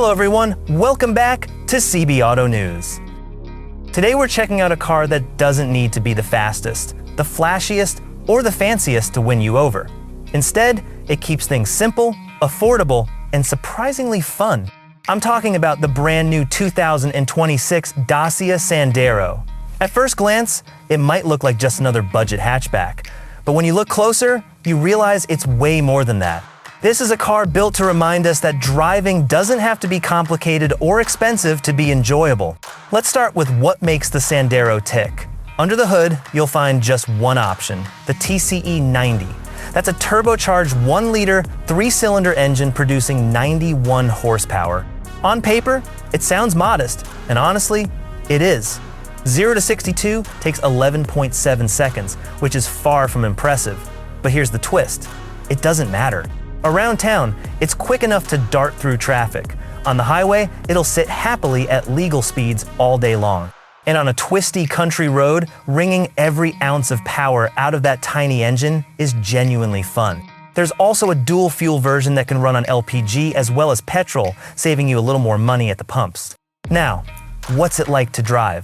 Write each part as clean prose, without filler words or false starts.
Hello everyone, welcome back to CB Auto News. Today we're checking out a car that doesn't need to be the fastest, the flashiest, or the fanciest to win you over. Instead, it keeps things simple, affordable, and surprisingly fun. I'm talking about the brand new 2026 Dacia Sandero. At first glance, it might look like just another budget hatchback, but when you look closer, you realize it's way more than that. This is a car built to remind us that driving doesn't have to be complicated or expensive to be enjoyable. Let's start with what makes the Sandero tick. Under the hood, you'll find just one option, the TCE 90. That's a turbocharged 1-liter, 3-cylinder engine producing 91 horsepower. On paper, it sounds modest, and honestly, it is. 0 to 62 takes 11.7 seconds, which is far from impressive. But here's the twist, it doesn't matter. Around town, it's quick enough to dart through traffic. On the highway, it'll sit happily at legal speeds all day long. And on a twisty country road, wringing every ounce of power out of that tiny engine is genuinely fun. There's also a dual fuel version that can run on LPG as well as petrol, saving you a little more money at the pumps. Now, what's it like to drive?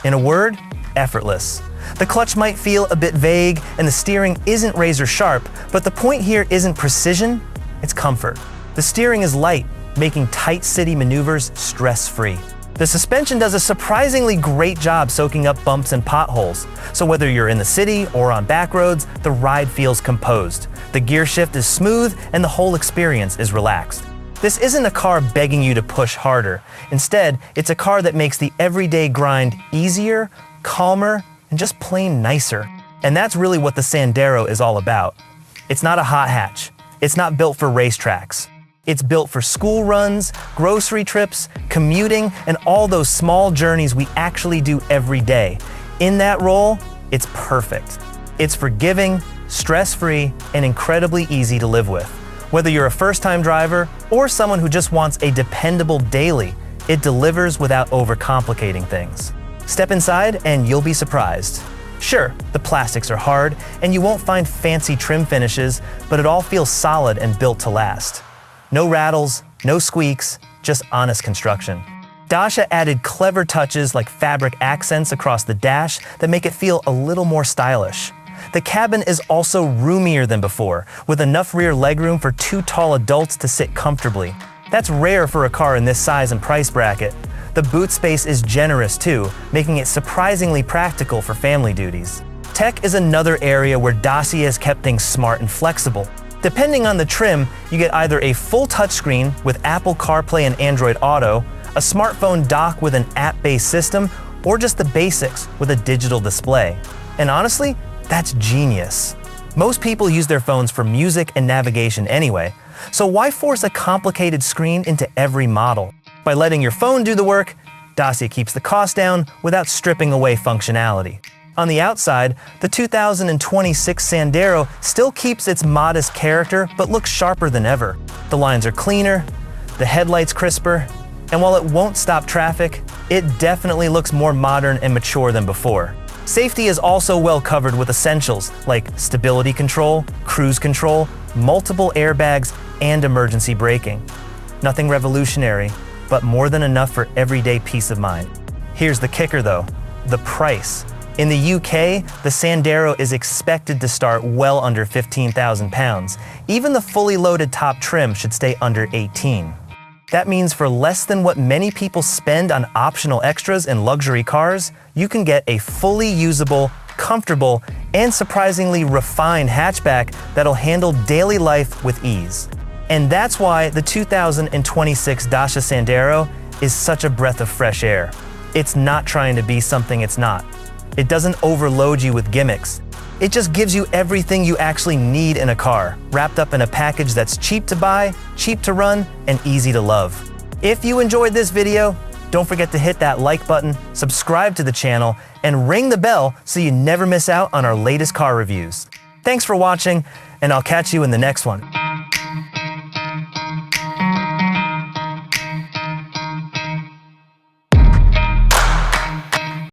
In a word, effortless. The clutch might feel a bit vague and the steering isn't razor sharp, but the point here isn't precision, it's comfort. The steering is light, making tight city maneuvers stress-free. The suspension does a surprisingly great job soaking up bumps and potholes, so whether you're in the city or on back roads, the ride feels composed. The gear shift is smooth and the whole experience is relaxed. This isn't a car begging you to push harder. Instead, it's a car that makes the everyday grind easier, calmer, and just plain nicer. And that's really what the Sandero is all about. It's not a hot hatch. It's not built for racetracks. It's built for school runs, grocery trips, commuting, and all those small journeys we actually do every day. In that role, it's perfect. It's forgiving, stress-free, and incredibly easy to live with. Whether you're a first-time driver or someone who just wants a dependable daily, it delivers without overcomplicating things. Step inside and you'll be surprised. Sure, the plastics are hard and you won't find fancy trim finishes, but it all feels solid and built to last. No rattles, no squeaks, just honest construction. Dacia added clever touches like fabric accents across the dash that make it feel a little more stylish. The cabin is also roomier than before, with enough rear legroom for 2 tall adults to sit comfortably. That's rare for a car in this size and price bracket. The boot space is generous too, making it surprisingly practical for family duties. Tech is another area where Dacia has kept things smart and flexible. Depending on the trim, you get either a full touchscreen with Apple CarPlay and Android Auto, a smartphone dock with an app-based system, or just the basics with a digital display. And honestly, that's genius. Most people use their phones for music and navigation anyway, so why force a complicated screen into every model? By letting your phone do the work, Dacia keeps the cost down without stripping away functionality. On the outside, the 2026 Sandero still keeps its modest character but looks sharper than ever. The lines are cleaner, the headlights crisper, and while it won't stop traffic, it definitely looks more modern and mature than before. Safety is also well covered with essentials like stability control, cruise control, multiple airbags, and emergency braking. Nothing revolutionary, but more than enough for everyday peace of mind. Here's the kicker though, the price. In the UK, the Sandero is expected to start well under £15,000. Even the fully loaded top trim should stay under 18. That means for less than what many people spend on optional extras in luxury cars, you can get a fully usable, comfortable, and surprisingly refined hatchback that'll handle daily life with ease. And that's why the 2026 Dacia Sandero is such a breath of fresh air. It's not trying to be something it's not. It doesn't overload you with gimmicks. It just gives you everything you actually need in a car, wrapped up in a package that's cheap to buy, cheap to run, and easy to love. If you enjoyed this video, don't forget to hit that like button, subscribe to the channel, and ring the bell so you never miss out on our latest car reviews. Thanks for watching, and I'll catch you in the next one.